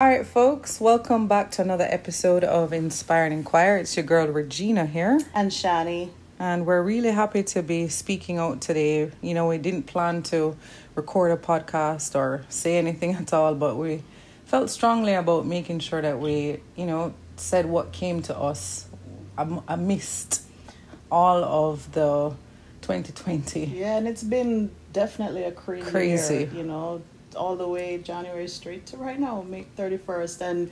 All right, folks, welcome back to another episode of Inspire and Inquire. It's your girl Regina here. And Shani. And we're really happy to be speaking out today. You know, we didn't plan to record a podcast or say anything at all, but we felt strongly about making sure that we, said what came to us amidst all of the 2020. Yeah, and it's been definitely a crazy year, all the way January straight to right now, May 31st. And,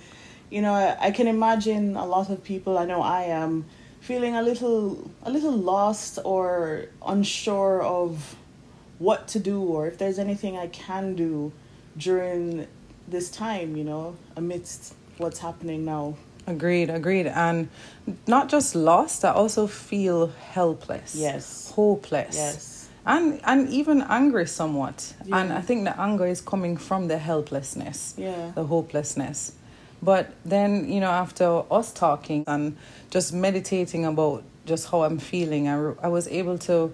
I can imagine a lot of people, I know I am, feeling a little lost or unsure of what to do or if there's anything I can do during this time, amidst what's happening now. Agreed. And not just lost, I also feel helpless. Yes. Hopeless. Yes. And even angry somewhat. Yeah. And I think the anger is coming from the helplessness. Yeah. The hopelessness. But then, after us talking and just meditating about just how I'm feeling, I was able to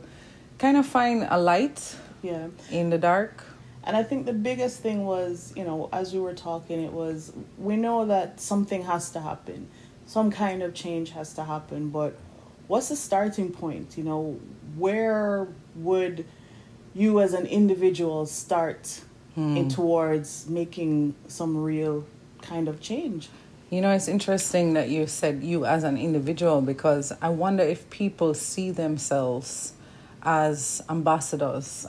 kind of find a light in the dark. And I think the biggest thing was, as we were talking, it was, we know that something has to happen. Some kind of change has to happen. But what's the starting point? Where would you as an individual start in towards making some real kind of change? It's interesting that you said you as an individual, because I wonder if people see themselves as ambassadors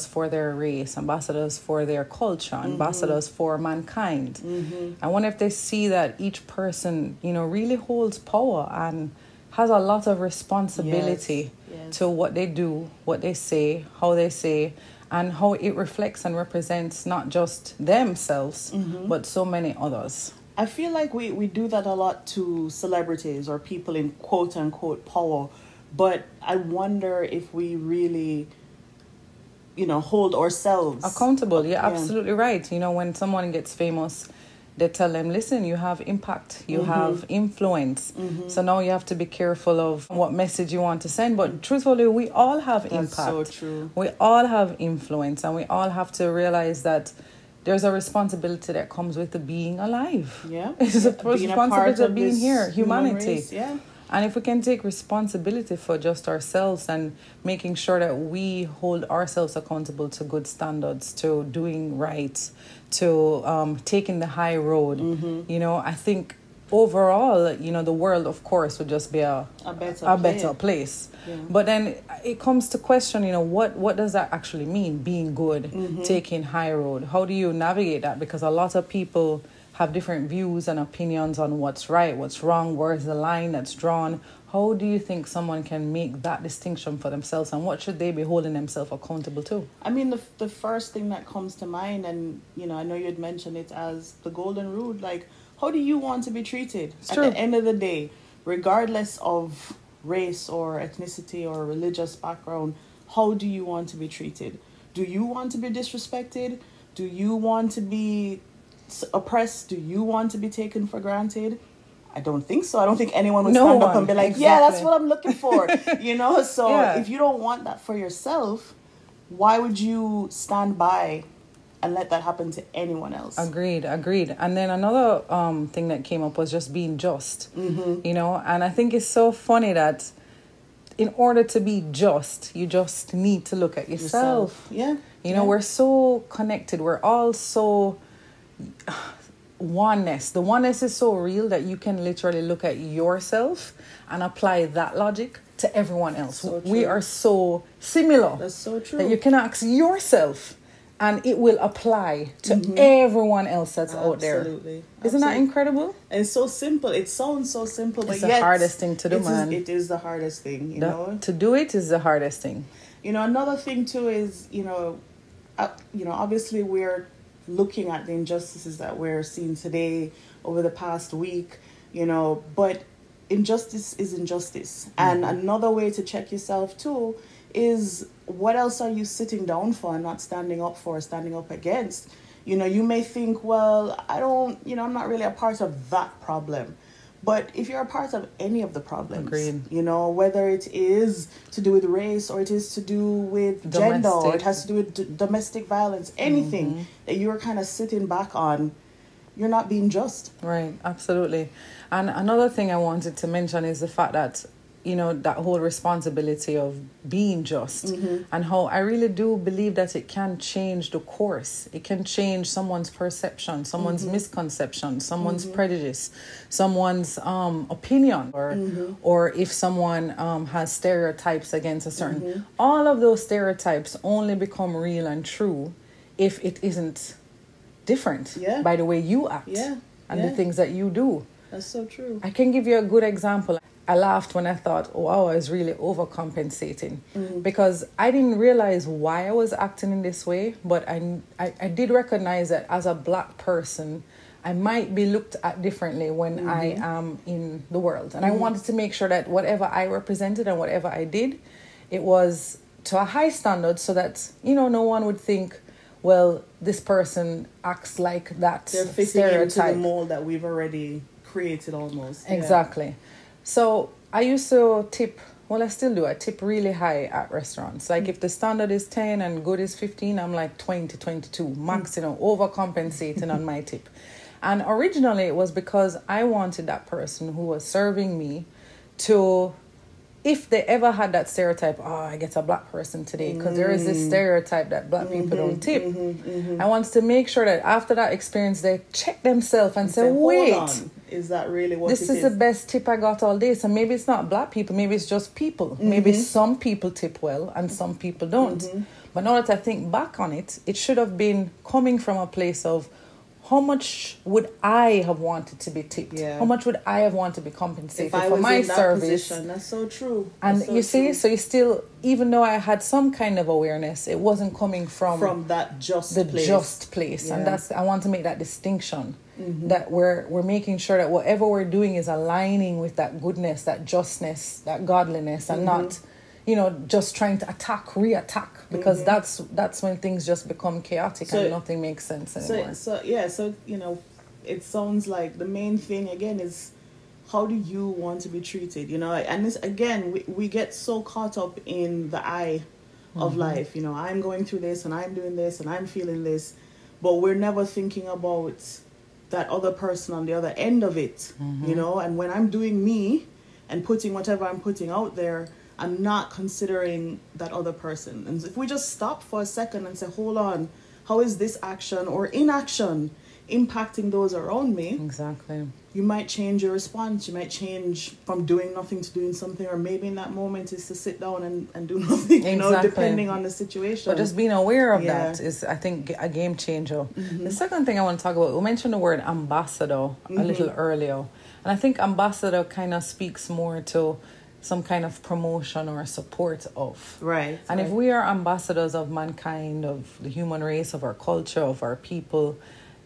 for their race, ambassadors for their culture, ambassadors for mankind. I wonder if they see that each person, really holds power and has a lot of responsibility to what they do, what they say, how they say, and how it reflects and represents not just themselves, but so many others. I feel like we do that a lot to celebrities or people in quote unquote power, but I wonder if we really, hold ourselves accountable. You're absolutely right. When someone gets famous, they tell them, listen, you have impact, you have influence. So now you have to be careful of what message you want to send. But truthfully, we all have impact. That's so true. We all have influence, and we all have to realize that there's a responsibility that comes with being alive. Yeah. It's a responsibility of being here, humanity. Race, yeah. And if we can take responsibility for just ourselves and making sure that we hold ourselves accountable to good standards, to doing right, to taking the high road, I think overall, the world, of course, would just be a better place. Yeah. But then it comes to question, what does that actually mean, being good, taking high road? How do you navigate that? Because a lot of people have different views and opinions on what's right, what's wrong, where's the line that's drawn. How do you think someone can make that distinction for themselves, and what should they be holding themselves accountable to? I mean, the first thing that comes to mind, and, I know you'd mentioned it as the golden rule, like, how do you want to be treated? At the end of the day, regardless of race or ethnicity or religious background, how do you want to be treated? Do you want to be disrespected? Do you want to be oppressed? Do you want to be taken for granted? I don't think so. I don't think anyone would stand up and be like, yeah, that's what I'm looking for. So if you don't want that for yourself, why would you stand by and let that happen to anyone else? Agreed. And then another thing that came up was just being just, and I think it's so funny that in order to be just, you just need to look at yourself. Yeah. We're so connected. We're all so oneness. The oneness is so real that you can literally look at yourself and apply that logic to everyone else. So we are so similar. That's so true. That you can ask yourself and it will apply to everyone else that's out there. Absolutely. Isn't that incredible? And it's so simple. It sounds so simple, it's but the hardest thing to do, man. It is the hardest thing, To do it is the hardest thing. Another thing too is, obviously we're looking at the injustices that we're seeing today over the past week, but injustice is injustice. And another way to check yourself too is, what else are you sitting down for and not standing up for, standing up against? You may think, well, I'm not really a part of that problem. But if you're a part of any of the problems, Agreed. Whether it is to do with race or it is to do with gender, or it has to do with domestic violence, anything that you're kind of sitting back on, you're not being just. Right, absolutely. And another thing I wanted to mention is the fact that, you know, that whole responsibility of being just, and how I really do believe that it can change the course. It can change someone's perception, someone's misconception, someone's prejudice, someone's opinion, or if someone has stereotypes against a certain. All of those stereotypes only become real and true if it isn't different by the way you act and the things that you do. That's so true. I can give you a good example. I laughed when I thought, wow, I was really overcompensating because I didn't realize why I was acting in this way, but I did recognize that as a Black person, I might be looked at differently when I am in the world. And I wanted to make sure that whatever I represented and whatever I did, it was to a high standard so that, you know, no one would think, well, this person acts like that. They're fitting stereotype. into the mold that we've already created almost. Exactly. So I used to tip, well, I still do. I tip really high at restaurants. Like if the standard is 10 and good is 15, I'm like 20, 22, max, you know, overcompensating on my tip. And originally it was because I wanted that person who was serving me to, if they ever had that stereotype, oh, I get a Black person today, because there is this stereotype that Black people don't tip. I wanted to make sure that after that experience, they check themselves and say, wait, hold on. Is that really what this is the best tip I got all day? So maybe it's not Black people, maybe it's just people. Maybe some people tip well and some people don't. But now that I think back on it, it should have been coming from a place of, how much would I have wanted to be tipped? Yeah. How much would I have wanted to be compensated if I for was my in that service? Position. That's so true. And That's so you see, true. so you still, even though I had some kind of awareness, it wasn't coming from that just the place. just place. Yeah. And that's, I want to make that distinction, that we're making sure that whatever we're doing is aligning with that goodness, that justness, that godliness, and not, you know, just trying to reattack, because that's when things just become chaotic and nothing makes sense anymore. So you know, it sounds like the main thing again is, how do you want to be treated? You know, and this again, we get so caught up in the I of life. You know, I'm going through this and I'm doing this and I'm feeling this, but we're never thinking about that other person on the other end of it. You know, and when I'm doing me and putting whatever I'm putting out there, I'm not considering that other person. And if we just stop for a second and say, hold on, how is this action or inaction impacting those around me? Exactly. You might change your response. You might change from doing nothing to doing something, or maybe in that moment is to sit down and do nothing, you know, depending on the situation. But just being aware of that is, I think, a game changer. The second thing I want to talk about, we mentioned the word ambassador a little earlier. And I think ambassador kind of speaks more to some kind of promotion or support of. Right. And if we are ambassadors of mankind, of the human race, of our culture, of our people,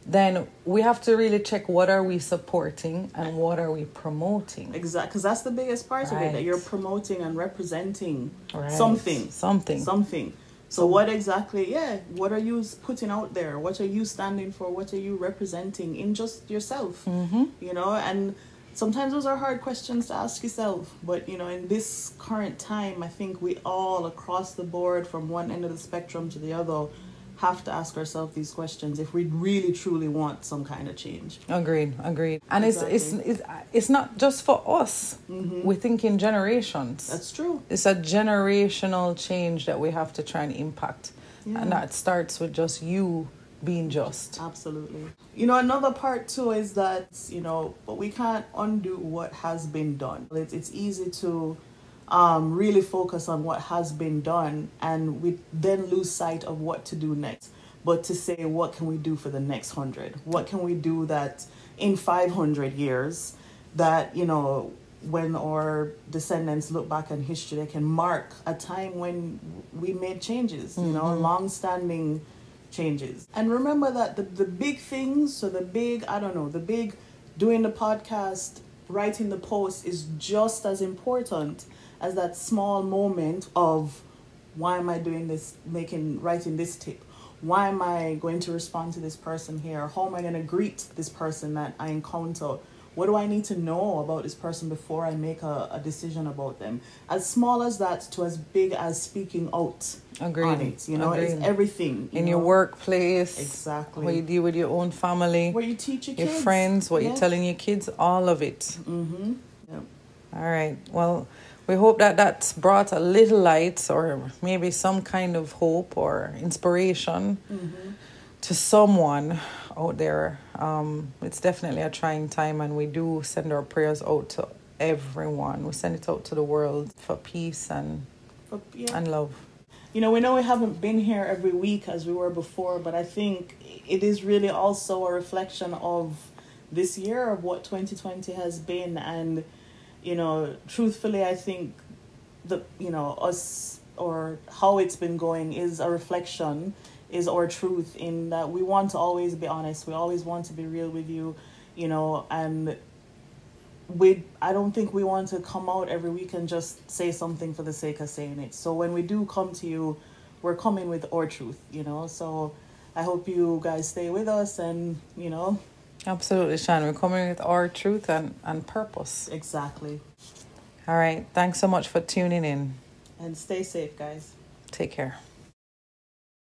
then we have to really check, what are we supporting and what are we promoting? Exactly, because that's the biggest part of it, that you're promoting and representing something. So what exactly, what are you putting out there? What are you standing for? What are you representing in just yourself? You know, and sometimes those are hard questions to ask yourself. But, you know, in this current time, I think we all across the board, from one end of the spectrum to the other, have to ask ourselves these questions if we really truly want some kind of change. Agreed. And it's not just for us. We think in generations. That's true. It's a generational change that we have to try and impact. And that starts with just you being just. Absolutely. You know, another part too is that, you know, but we can't undo what has been done. It's easy to really focus on what has been done, and we then lose sight of what to do next. But to say, what can we do for the next 100? What can we do that in 500 years, that, you know, when our descendants look back on history, they can mark a time when we made changes, you know, long-standing changes. And remember that the big things, so the big doing the podcast, writing the post is just as important as that small moment of, why am I doing this, writing this tip? Why am I going to respond to this person here? How am I going to greet this person that I encounter? What do I need to know about this person before I make a decision about them? As small as that to as big as speaking out on it. You know, it's everything. In your workplace. Exactly. What you deal with your own family. What you teach your kids. Your friends, what you're telling your kids, all of it. Mm-hmm. Yep. All right. Well, we hope that that's brought a little light or maybe some kind of hope or inspiration to someone out there. It's definitely a trying time, and we do send our prayers out to everyone. We send it out to the world for peace and love. You know we haven't been here every week as we were before, but I think it is really also a reflection of this year, of what 2020 has been. And, you know, truthfully, I think us, or how it's been going, is a reflection, is our truth, in that we want to always be honest. We always want to be real with you, you know, and I don't think we want to come out every week and just say something for the sake of saying it. So when we do come to you, we're coming with our truth, you know. So I hope you guys stay with us, and, you know. Absolutely, Shan. We're coming with our truth and purpose. Exactly. All right. Thanks so much for tuning in. And stay safe, guys. Take care.